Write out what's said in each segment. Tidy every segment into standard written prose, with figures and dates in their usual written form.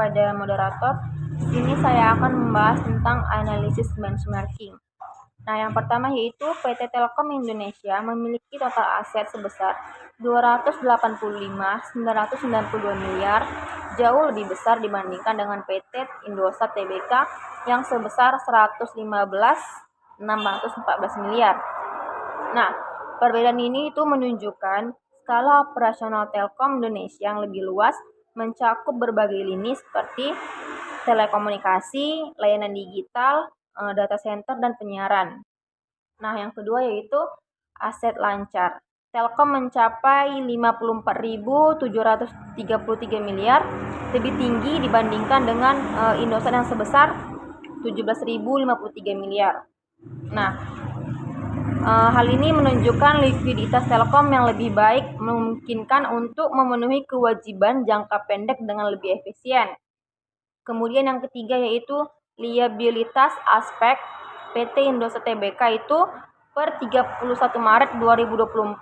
kepada moderator. Di sini saya akan membahas tentang analisis benchmarking. Nah, yang pertama yaitu PT Telkom Indonesia memiliki total aset sebesar 285.992 miliar, jauh lebih besar dibandingkan dengan PT Indosat Tbk yang sebesar 115.614 miliar. Nah, perbedaan ini itu menunjukkan skala operasional Telkom Indonesia yang lebih luas, mencakup berbagai lini seperti telekomunikasi, layanan digital, data center, dan penyiaran. Nah, yang kedua yaitu aset lancar. Telkom mencapai 54.733 miliar, lebih tinggi dibandingkan dengan Indosat yang sebesar 17.053 miliar. Nah, hal ini menunjukkan likuiditas Telkom yang lebih baik, memungkinkan untuk memenuhi kewajiban jangka pendek dengan lebih efisien. Kemudian yang ketiga yaitu liabilitas aspek PT Indosat Tbk itu per 31 Maret 2024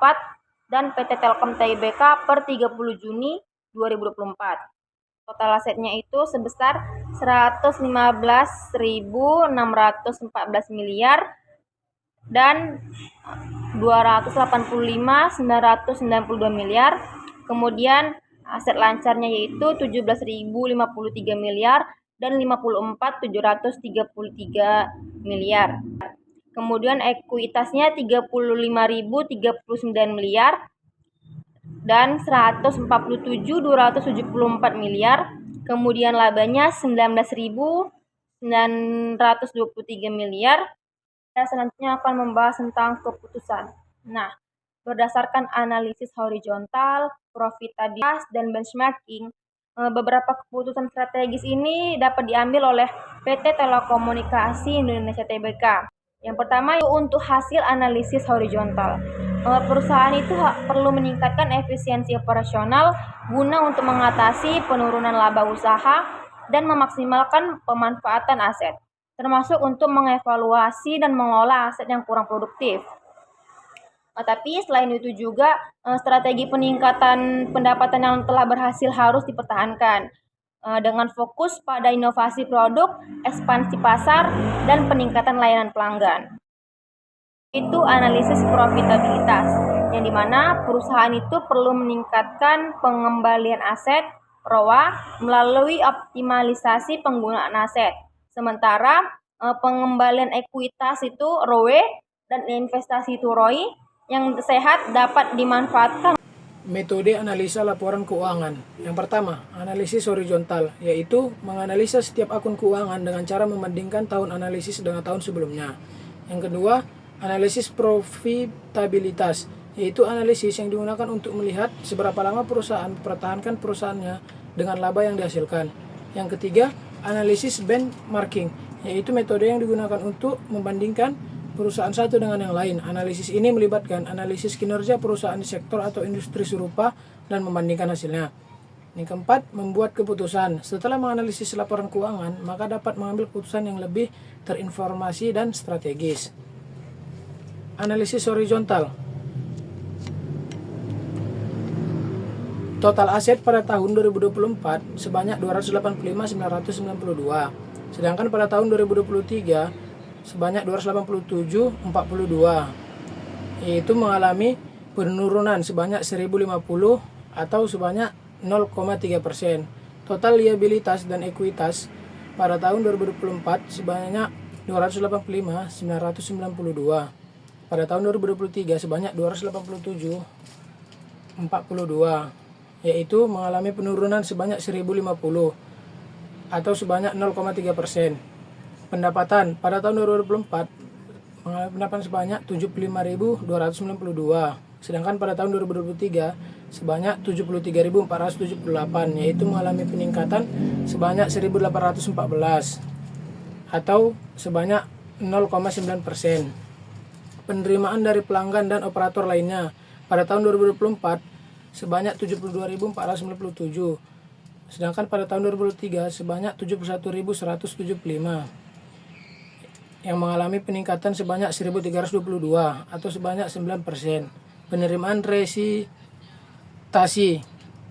dan PT Telkom Tbk per 30 Juni 2024. Total asetnya itu sebesar 115.614 miliar dan 285.992 miliar. Kemudian aset lancarnya yaitu 17.053 miliar dan 54.733 miliar. Kemudian ekuitasnya 35.039 miliar dan 147.274 miliar. Kemudian labanya 19.923 miliar. Saya selanjutnya akan membahas tentang keputusan. Nah, berdasarkan analisis horizontal, profitabilitas, dan benchmarking, beberapa keputusan strategis ini dapat diambil oleh PT Telekomunikasi Indonesia Tbk. Yang pertama untuk hasil analisis horizontal. Perusahaan itu perlu meningkatkan efisiensi operasional guna untuk mengatasi penurunan laba usaha dan memaksimalkan pemanfaatan aset, termasuk untuk mengevaluasi dan mengelola aset yang kurang produktif. Tapi selain itu juga strategi peningkatan pendapatan yang telah berhasil harus dipertahankan dengan fokus pada inovasi produk, ekspansi pasar, dan peningkatan layanan pelanggan. Itu analisis profitabilitas, yang dimana perusahaan itu perlu meningkatkan pengembalian aset (ROA) melalui optimalisasi penggunaan aset. Sementara pengembalian ekuitas itu ROE dan investasi itu ROI yang sehat dapat dimanfaatkan. Metode analisa laporan keuangan. Yang pertama, analisis horizontal, yaitu menganalisa setiap akun keuangan dengan cara membandingkan tahun analisis dengan tahun sebelumnya. Yang kedua, analisis profitabilitas, yaitu analisis yang digunakan untuk melihat seberapa lama perusahaan mempertahankan perusahaannya dengan laba yang dihasilkan. Yang ketiga, analisis benchmarking, yaitu metode yang digunakan untuk membandingkan perusahaan satu dengan yang lain. Analisis ini melibatkan analisis kinerja perusahaan di sektor atau industri serupa dan membandingkan hasilnya. Yang keempat, membuat keputusan. Setelah menganalisis laporan keuangan, maka dapat mengambil keputusan yang lebih terinformasi dan strategis. Analisis horizontal. Total aset pada tahun 2024 sebanyak 285.992, sedangkan pada tahun 2023 sebanyak 287.42, yaitu mengalami penurunan sebanyak 1.050 atau sebanyak 0,3%. Total liabilitas dan ekuitas pada tahun 2024 sebanyak 285.992. Pada tahun 2023 sebanyak 287.42, yaitu mengalami penurunan sebanyak 1.050 atau sebanyak 0,3%. Pendapatan pada tahun 2024 mengalami pendapatan sebanyak 75.292, sedangkan pada tahun 2023 sebanyak 73.478, yaitu mengalami peningkatan sebanyak 1.814 atau sebanyak 0,9%. Penerimaan dari pelanggan dan operator lainnya pada tahun 2024 sebanyak 72.497, sedangkan pada tahun 2003 sebanyak 71.175, yang mengalami peningkatan sebanyak 1.322 atau sebanyak 9%. Penerimaan resitasi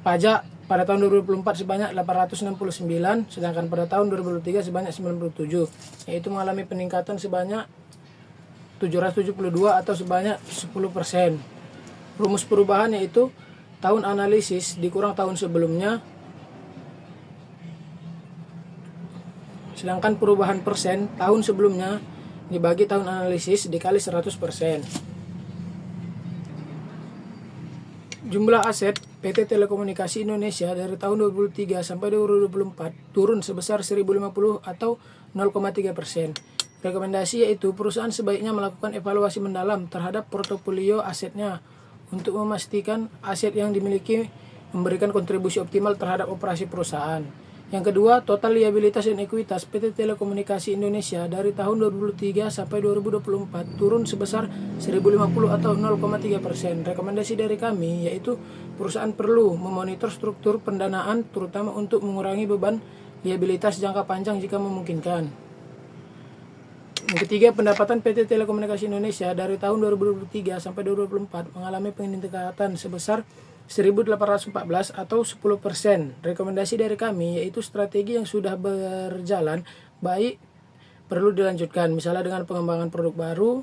pajak pada tahun 2024 sebanyak 869, sedangkan pada tahun 2023 sebanyak 97, yaitu mengalami peningkatan sebanyak 772 atau sebanyak 10%. Rumus perubahan yaitu tahun analisis dikurang tahun sebelumnya, sedangkan perubahan persen tahun sebelumnya dibagi tahun analisis dikali 100%. Jumlah aset PT Telekomunikasi Indonesia dari tahun 2003 sampai 2024 turun sebesar 1050 atau 0,3%. Rekomendasi yaitu perusahaan sebaiknya melakukan evaluasi mendalam terhadap portofolio asetnya untuk memastikan aset yang dimiliki memberikan kontribusi optimal terhadap operasi perusahaan. Yang kedua, total liabilitas dan ekuitas PT Telekomunikasi Indonesia dari tahun 2003 sampai 2024 turun sebesar 1050 atau 0,3%. Rekomendasi dari kami yaitu perusahaan perlu memonitor struktur pendanaan terutama untuk mengurangi beban liabilitas jangka panjang jika memungkinkan. Yang ketiga, pendapatan PT Telekomunikasi Indonesia dari tahun 2023 sampai 2024 mengalami peningkatan sebesar 1.814 atau 10%. Rekomendasi dari kami yaitu strategi yang sudah berjalan baik perlu dilanjutkan, misalnya dengan pengembangan produk baru,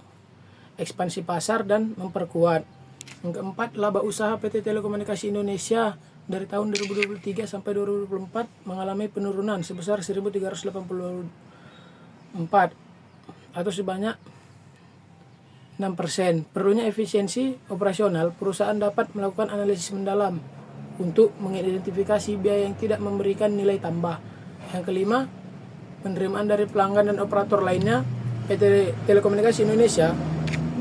ekspansi pasar, dan memperkuat. Yang keempat, laba usaha PT Telekomunikasi Indonesia dari tahun 2023 sampai 2024 mengalami penurunan sebesar 1.384 atau sebanyak 6%. Perlunya efisiensi operasional, perusahaan dapat melakukan analisis mendalam untuk mengidentifikasi biaya yang tidak memberikan nilai tambah. Yang kelima, penerimaan dari pelanggan dan operator lainnya PT Telekomunikasi Indonesia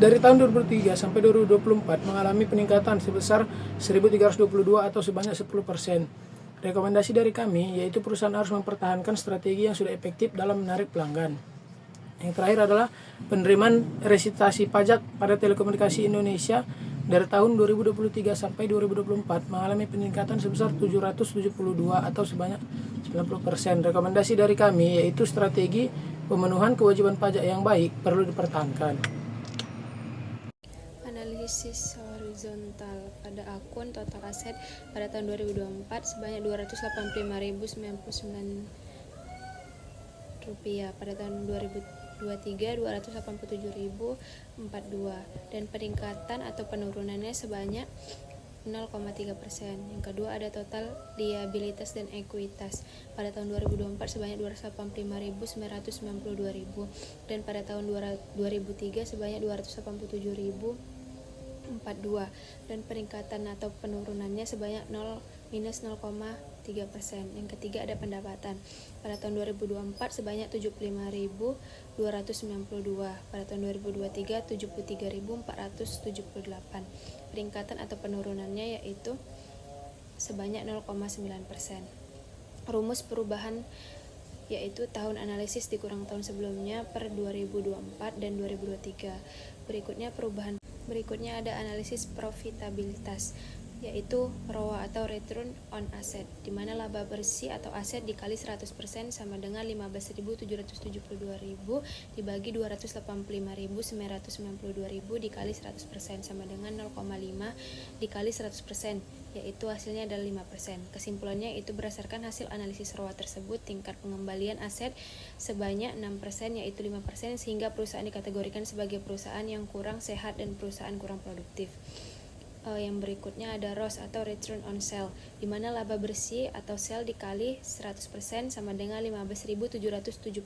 dari tahun 2003 sampai 2024 mengalami peningkatan sebesar 1.322 atau sebanyak 10%. Rekomendasi dari kami yaitu perusahaan harus mempertahankan strategi yang sudah efektif dalam menarik pelanggan. Yang terakhir adalah penerimaan resitasi pajak pada Telekomunikasi Indonesia dari tahun 2023 sampai 2024 mengalami peningkatan sebesar 772 atau sebanyak 90%. Rekomendasi dari kami yaitu strategi pemenuhan kewajiban pajak yang baik perlu dipertahankan. Analisis horizontal pada akun total aset pada tahun 2024 sebanyak 285.059 rupiah, pada tahun 2023 287.042 dan peningkatan atau penurunannya sebanyak 0,3%. Yang kedua ada total liabilitas dan ekuitas pada tahun 2024 sebanyak 285.992.000 dan pada tahun 2003 sebanyak 287.042 dan peningkatan atau penurunannya sebanyak minus 0,3%. Yang ketiga ada pendapatan pada tahun 2024 sebanyak 75.292, pada tahun 2023 73.478. Peningkatan atau penurunannya yaitu sebanyak 0,9%. Rumus perubahan yaitu tahun analisis dikurang tahun sebelumnya per 2024 dan 2023. Berikutnya ada analisis profitabilitas yaitu ROA atau Return on Asset, di mana laba bersih atau aset dikali 100% sama dengan 15.772.000 dibagi 285.992.000 dikali 100% sama dengan 0,5 dikali 100%, yaitu hasilnya adalah 5%. Kesimpulannya itu berdasarkan hasil analisis ROA tersebut, tingkat pengembalian aset sebanyak 6% yaitu 5%, sehingga perusahaan dikategorikan sebagai perusahaan yang kurang sehat dan perusahaan kurang produktif. Yang berikutnya ada ROS atau Return on Sale, di mana laba bersih atau sale dikali 100% sama dengan 15.772.000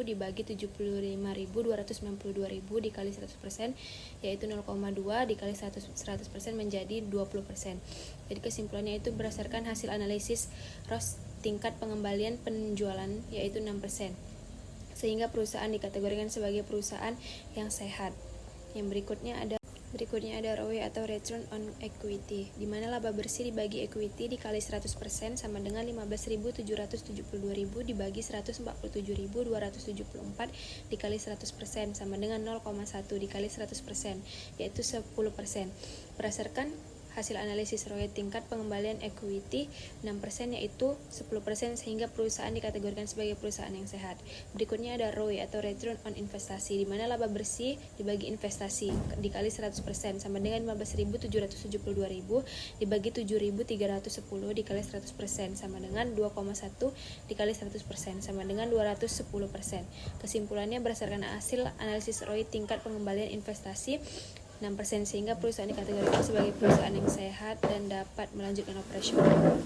dibagi 75.292.000 dikali 100%, yaitu 0,2 dikali 100% menjadi 20%. Jadi kesimpulannya itu berdasarkan hasil analisis ROS tingkat pengembalian penjualan yaitu 6%, sehingga perusahaan dikategorikan sebagai perusahaan yang sehat. Yang Berikutnya ada ROE atau Return on Equity, di mana laba bersih dibagi equity dikali 100% sama dengan 15.772.000 dibagi 147.274 dikali 100% sama dengan 0,1 dikali 100%, yaitu 10%. Berdasarkan hasil analisis ROE tingkat pengembalian equity 6%, yaitu 10%, sehingga perusahaan dikategorikan sebagai perusahaan yang sehat. Berikutnya ada ROE atau Return on Investasi, di mana laba bersih dibagi investasi dikali 100% sama dengan 15.772.000 dibagi 7.310 dikali 100% sama dengan 2,1 dikali 100% sama dengan 210%. Kesimpulannya, berdasarkan hasil analisis ROE tingkat pengembalian investasi 6%, sehingga perusahaan dikategorikan sebagai perusahaan yang sehat dan dapat melanjutkan operasional.